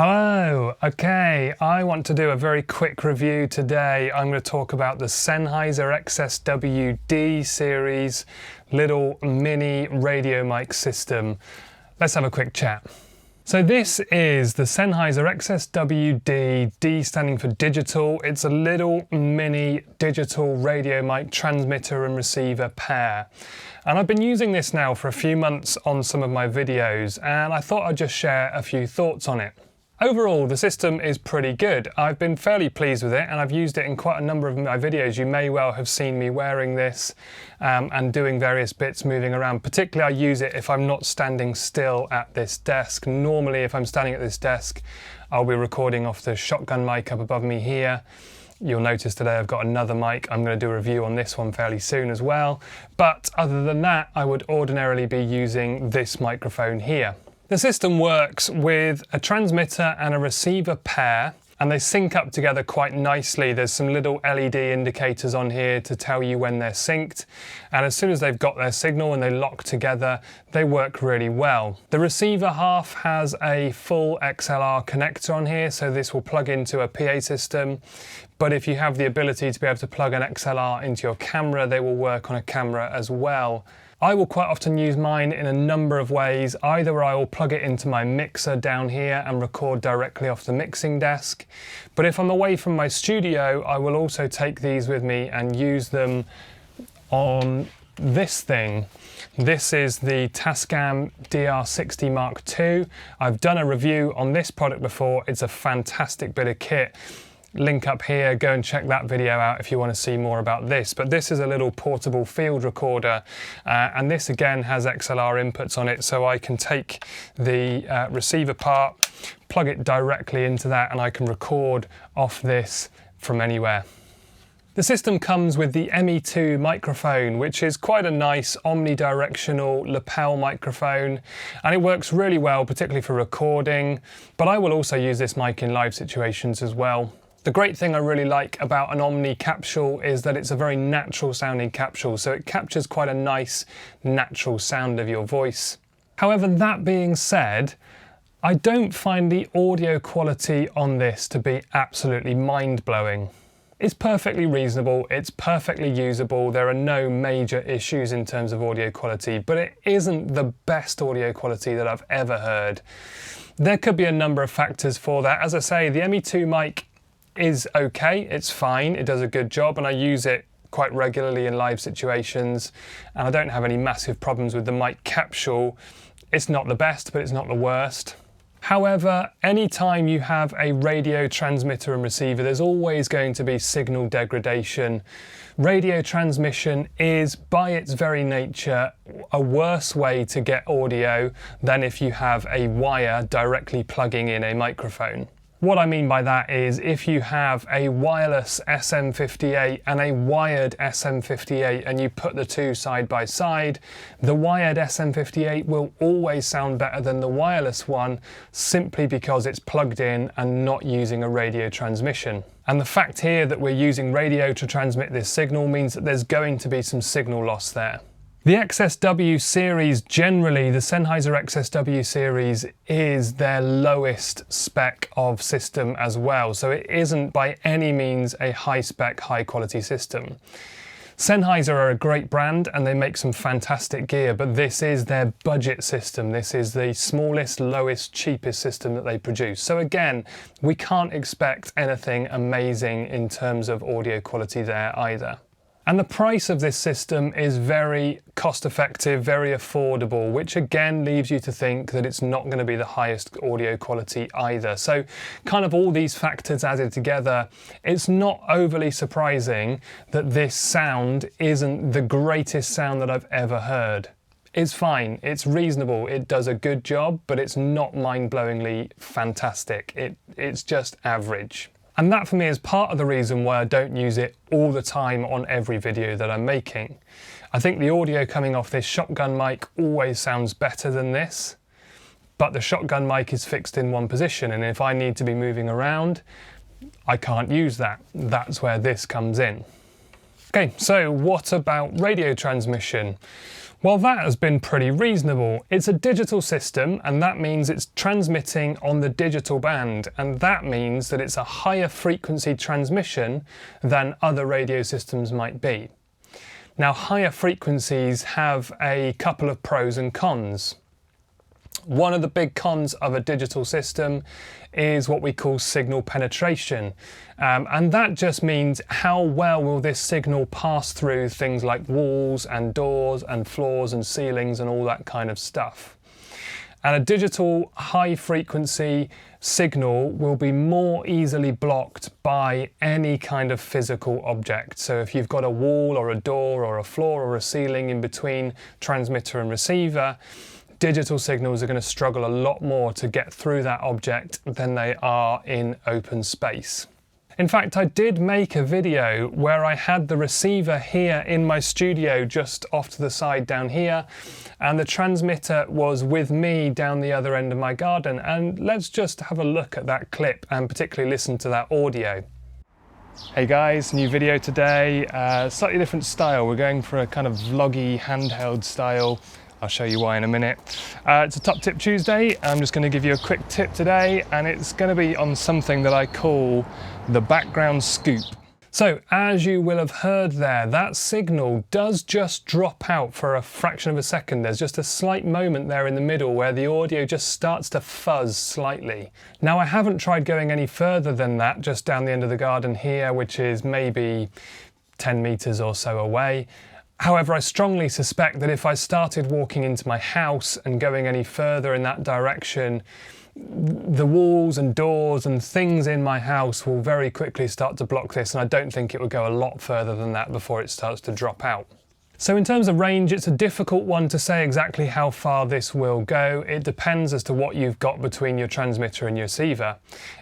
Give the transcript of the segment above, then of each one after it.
Hello, okay, I want to do a very quick review today. I'm going to talk about the Sennheiser XSW-D series little mini radio mic system. Let's have a quick chat. So this is the Sennheiser XSW-D, D standing for digital. It's a little mini digital radio mic transmitter and receiver pair. And I've been using this now for a few months on some of my videos, and I thought I'd just share a few thoughts on it. Overall, the system is pretty good. I've been fairly pleased with it, and I've used it in quite a number of my videos. You may well have seen me wearing this and doing various bits moving around. Particularly, I use it if I'm not standing still at this desk. Normally, if I'm standing at this desk, I'll be recording off the shotgun mic up above me here. You'll notice today I've got another mic. I'm going to do a review on this one fairly soon as well. But other than that, I would ordinarily be using this microphone here. The system works with a transmitter and a receiver pair, and they sync up together quite nicely. There's some little LED indicators on here to tell you when they're synced, and as soon as they've got their signal and they lock together, they work really well. The receiver half has a full XLR connector on here, so this will plug into a PA system, but if you have the ability to be able to plug an XLR into your camera, they will work on a camera as well. I will quite often use mine in a number of ways. Either I will plug it into my mixer down here and record directly off the mixing desk. But if I'm away from my studio, I will also take these with me and use them on this thing. This is the Tasam DR 60 Mark II. I've done a review on this product before. It's a fantastic bit of kit. Link up here, go and check that video out if you want to see more about this. But this is a little portable field recorder, and this again has XLR inputs on it, so I can take the receiver part, plug it directly into that, and I can record off this from anywhere. The system comes with the ME2 microphone, which is quite a nice omnidirectional lapel microphone, and it works really well, particularly for recording, but I will also use this mic in live situations as well. The great thing I really like about an Omni capsule is that it's a very natural sounding capsule, so it captures quite a nice natural sound of your voice. However, that being said, I don't find the audio quality on this to be absolutely mind-blowing. It's perfectly reasonable, it's perfectly usable, there are no major issues in terms of audio quality, but it isn't the best audio quality that I've ever heard. There could be a number of factors for that. As I say, the ME2 mic is okay, it's fine, it does a good job, and I use it quite regularly in live situations, and I don't have any massive problems with the mic capsule. It's not the best, but it's not the worst. However, anytime you have a radio transmitter and receiver, there's always going to be signal degradation. Radio transmission is, by its very nature, a worse way to get audio than if you have a wire directly plugging in a microphone. What I mean by that is if you have a wireless SM58 and a wired SM58 and you put the two side by side, the wired SM58 will always sound better than the wireless one simply because it's plugged in and not using a radio transmission. And the fact here that we're using radio to transmit this signal means that there's going to be some signal loss there. The XSW series, generally, the Sennheiser XSW series is their lowest spec of system as well, so it isn't by any means a high spec, high quality system. Sennheiser are a great brand and they make some fantastic gear, but this is their budget system. This is the smallest, lowest, cheapest system that they produce. So again, we can't expect anything amazing in terms of audio quality there either. And the price of this system is very cost effective, very affordable, which again leaves you to think that it's not going to be the highest audio quality either. So kind of all these factors added together, it's not overly surprising that this sound isn't the greatest sound that I've ever heard. It's fine, it's reasonable, it does a good job, but it's not mind-blowingly fantastic. It's just average. And that for me is part of the reason why I don't use it all the time on every video that I'm making. I think the audio coming off this shotgun mic always sounds better than this, but the shotgun mic is fixed in one position, and if I need to be moving around, I can't use that. That's where this comes in. Okay, so what about radio transmission? Well, that has been pretty reasonable. It's a digital system, and that means it's transmitting on the digital band, and that means that it's a higher frequency transmission than other radio systems might be. Now, higher frequencies have a couple of pros and cons. One of the big cons of a digital system is what we call signal penetration. And that just means how well will this signal pass through things like walls and doors and floors and ceilings and all that kind of stuff. And a digital high frequency signal will be more easily blocked by any kind of physical object. So if you've got a wall or a door or a floor or a ceiling in between transmitter and receiver, digital signals are going to struggle a lot more to get through that object than they are in open space. In fact, I did make a video where I had the receiver here in my studio just off to the side down here, and the transmitter was with me down the other end of my garden. And let's just have a look at that clip and particularly listen to that audio. Hey guys, new video today, slightly different style. We're going for a kind of vloggy handheld style. I'll show you why in a minute. It's a Top Tip Tuesday. I'm just going to give you a quick tip today, and it's going to be on something that I call the background scoop. So, as you will have heard there, that signal does just drop out for a fraction of a second. There's just a slight moment there in the middle where the audio just starts to fuzz slightly. Now, I haven't tried going any further than that, just down the end of the garden here, which is maybe 10 meters or so away. However, I strongly suspect that if I started walking into my house and going any further in that direction, the walls and doors and things in my house will very quickly start to block this, and I don't think it would go a lot further than that before it starts to drop out. So in terms of range, it's a difficult one to say exactly how far this will go. It depends as to what you've got between your transmitter and your receiver.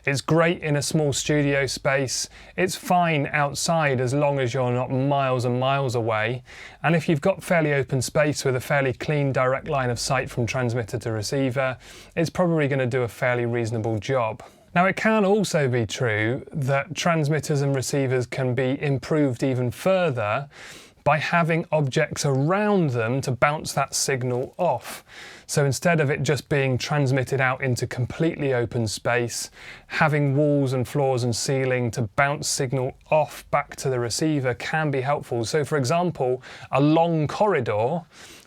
It's great in a small studio space. It's fine outside as long as you're not miles and miles away. And if you've got fairly open space with a fairly clean direct line of sight from transmitter to receiver, it's probably going to do a fairly reasonable job. Now, it can also be true that transmitters and receivers can be improved even further by having objects around them to bounce that signal off. So instead of it just being transmitted out into completely open space, having walls and floors and ceiling to bounce signal off back to the receiver can be helpful. So for example, a long corridor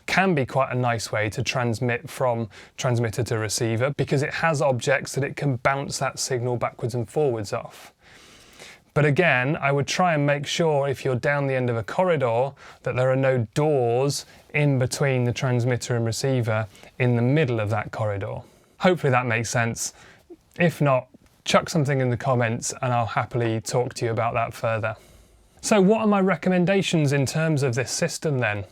can be quite a nice way to transmit from transmitter to receiver because it has objects that it can bounce that signal backwards and forwards off. But again, I would try and make sure if you're down the end of a corridor that there are no doors in between the transmitter and receiver in the middle of that corridor. Hopefully that makes sense. If not, chuck something in the comments and I'll happily talk to you about that further. So what are my recommendations in terms of this system then?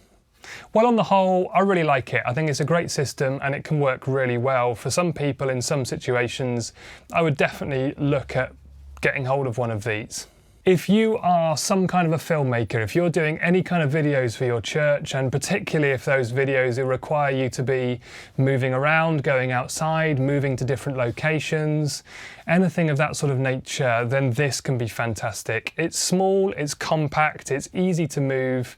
Well, on the whole, I really like it. I think it's a great system and it can work really well. For some people in some situations, I would definitely look at getting hold of one of these. If you are some kind of a filmmaker, if you're doing any kind of videos for your church, and particularly if those videos require you to be moving around, going outside, moving to different locations, anything of that sort of nature, then this can be fantastic. It's small, it's compact, it's easy to move,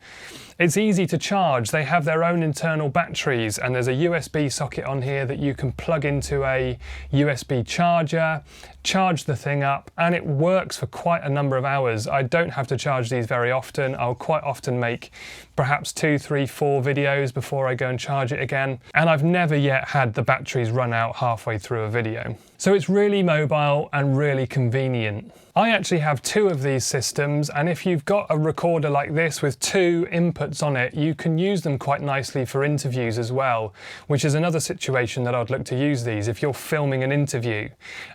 it's easy to charge. They have their own internal batteries, and there's a USB socket on here that you can plug into a USB charger, charge the thing up, and it works for quite a number of hours. I don't have to charge these very often. I'll quite often make perhaps 2, 3, 4 videos before I go and charge it again, and I've never yet had the batteries run out halfway through a video. So it's really mobile and really convenient. I actually have 2 of these systems, and if you've got a recorder like this with 2 inputs on it, you can use them quite nicely for interviews as well, which is another situation that I'd look to use these. If you're filming an interview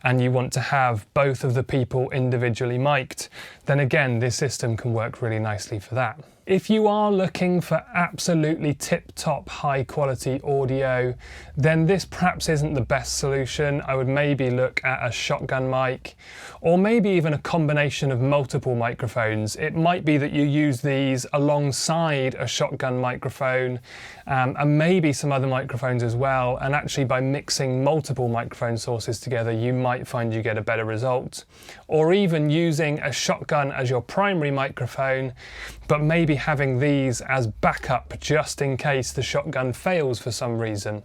and you want to have both of the people individually mic'd, then again, this system can work really nicely for that. If you are looking for absolutely tip-top high-quality audio, then this perhaps isn't the best solution. I would maybe look at a shotgun mic, or maybe even a combination of multiple microphones. It might be that you use these alongside a shotgun microphone, and maybe some other microphones as well, and actually by mixing multiple microphone sources together, you might find you get a better result. Or even using a shotgun as your primary microphone, but maybe maybe having these as backup just in case the shotgun fails for some reason.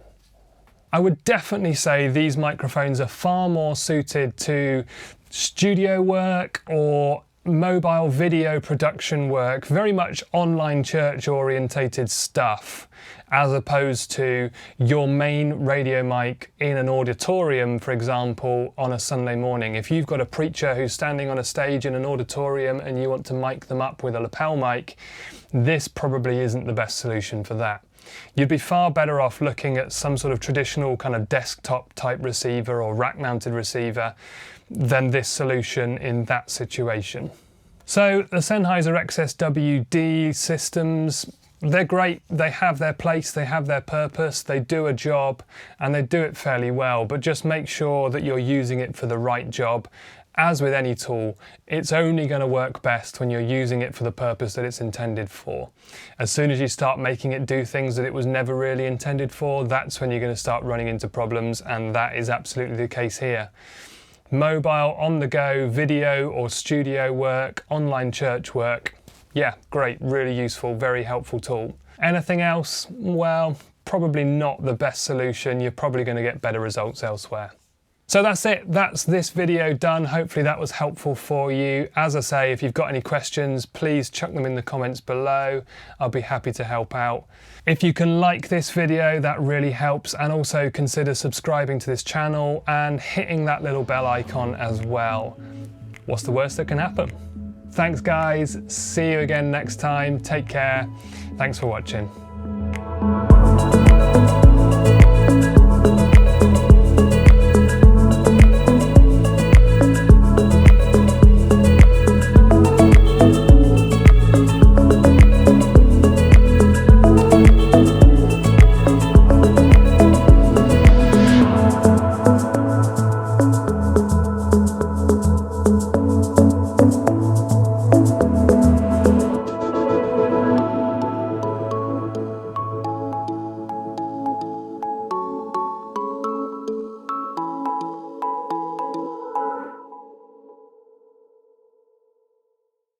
I would definitely say these microphones are far more suited to studio work or mobile video production work, very much online church orientated stuff, as opposed to your main radio mic in an auditorium, for example, on a Sunday morning. If you've got a preacher who's standing on a stage in an auditorium and you want to mic them up with a lapel mic, this probably isn't the best solution for that. You'd be far better off looking at some sort of traditional kind of desktop type receiver or rack mounted receiver than this solution in that situation. So the Sennheiser XSW-D systems, they're great. They have their place, they have their purpose, they do a job, and they do it fairly well, but just make sure that you're using it for the right job. As with any tool, it's only going to work best when you're using it for the purpose that it's intended for. As soon as you start making it do things that it was never really intended for, that's when you're going to start running into problems, and that is absolutely the case here. Mobile, on-the-go, video or studio work, online church work, yeah, great, really useful, very helpful tool. Anything else? Well, probably not the best solution. You're probably going to get better results elsewhere. So that's it, that's this video done. Hopefully that was helpful for you. As I say, if you've got any questions, please chuck them in the comments below. I'll be happy to help out. If you can like this video, that really helps, and also consider subscribing to this channel and hitting that little bell icon as well. What's the worst that can happen? Thanks guys, see you again next time. Take care, thanks for watching.